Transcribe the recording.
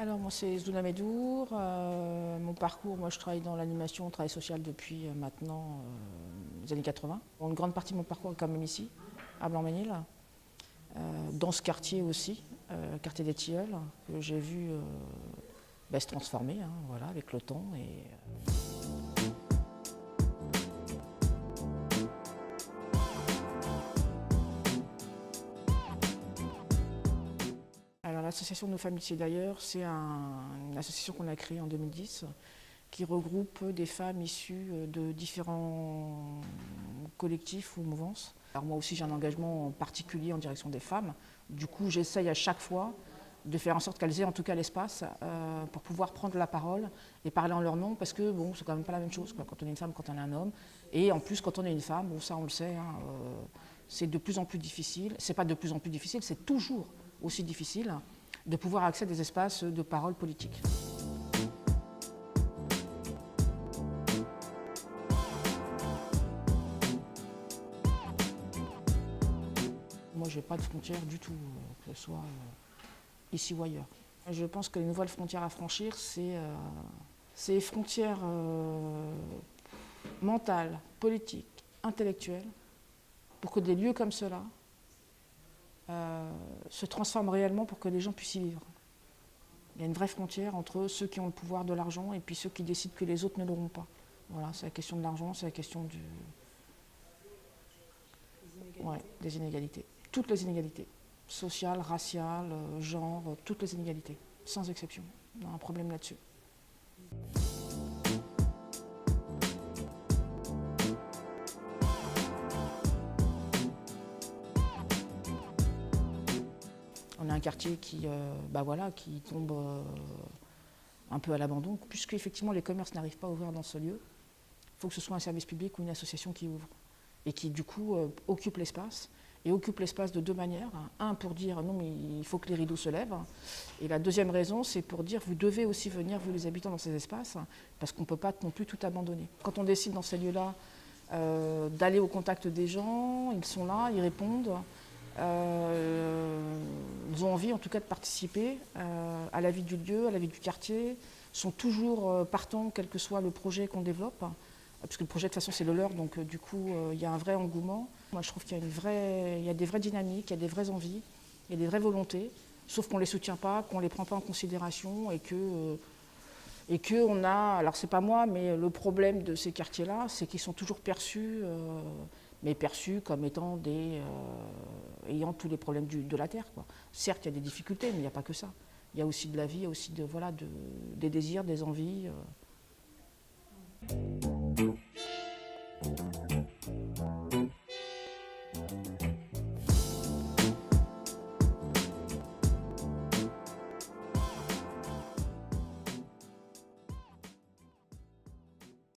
Alors moi c'est Zdouna Medour. Mon parcours, moi je travaille dans l'animation, le travail social depuis maintenant les années 80. Bon, une grande partie de mon parcours est quand même ici, à Blanc-Mesnil, dans ce quartier aussi, quartier des Tilleuls, que j'ai vu se transformer, hein, voilà, avec le temps. Alors l'association de nos familles ici d'ailleurs, c'est une association qu'on a créée en 2010 qui regroupe des femmes issues de différents collectifs ou mouvances. Alors moi aussi j'ai un engagement particulier en direction des femmes. Du coup j'essaye à chaque fois de faire en sorte qu'elles aient en tout cas l'espace pour pouvoir prendre la parole et parler en leur nom, parce que bon, c'est quand même pas la même chose quoi, quand on est une femme, quand on est un homme. Et en plus quand on est une femme, bon ça on le sait, hein, c'est de plus en plus difficile. C'est pas de plus en plus difficile, c'est toujours aussi difficile de pouvoir accéder à des espaces de parole politique. Moi, je n'ai pas de frontières du tout, que ce soit ici ou ailleurs. Je pense que les nouvelles frontières à franchir, c'est les frontières mentales, politiques, intellectuelles, pour que des lieux comme cela se transforment réellement pour que les gens puissent y vivre. Il y a une vraie frontière entre ceux qui ont le pouvoir de l'argent et puis ceux qui décident que les autres ne l'auront pas. Voilà, c'est la question de l'argent, c'est la question des inégalités. Toutes les inégalités, sociales, raciales, genre, toutes les inégalités, sans exception. On a un problème là-dessus. On a un quartier qui tombe un peu à l'abandon, puisque effectivement les commerces n'arrivent pas à ouvrir dans ce lieu. Il faut que ce soit un service public ou une association qui ouvre et qui du coup occupe l'espace. Et occupe l'espace de deux manières. Un, pour dire non, mais il faut que les rideaux se lèvent. Et la deuxième raison, c'est pour dire vous devez aussi venir, vous les habitants, dans ces espaces, parce qu'on ne peut pas non plus tout abandonner. Quand on décide dans ces lieux-là d'aller au contact des gens, ils sont là, ils répondent. Ils ont envie en tout cas de participer à la vie du lieu, à la vie du quartier, sont toujours partants, quel que soit le projet qu'on développe. Parce que le projet de toute façon c'est le leur, donc du coup il y a un vrai engouement. Moi je trouve qu'il y a des vraies dynamiques, il y a des vraies envies, il y a des vraies volontés, sauf qu'on ne les soutient pas, qu'on ne les prend pas en considération et que on a, alors c'est pas moi, mais le problème de ces quartiers-là, c'est qu'ils sont toujours perçus, mais perçus comme étant ayant tous les problèmes de la terre, quoi. Certes il y a des difficultés, mais il n'y a pas que ça. Il y a aussi de la vie, il y a aussi des désirs, des envies.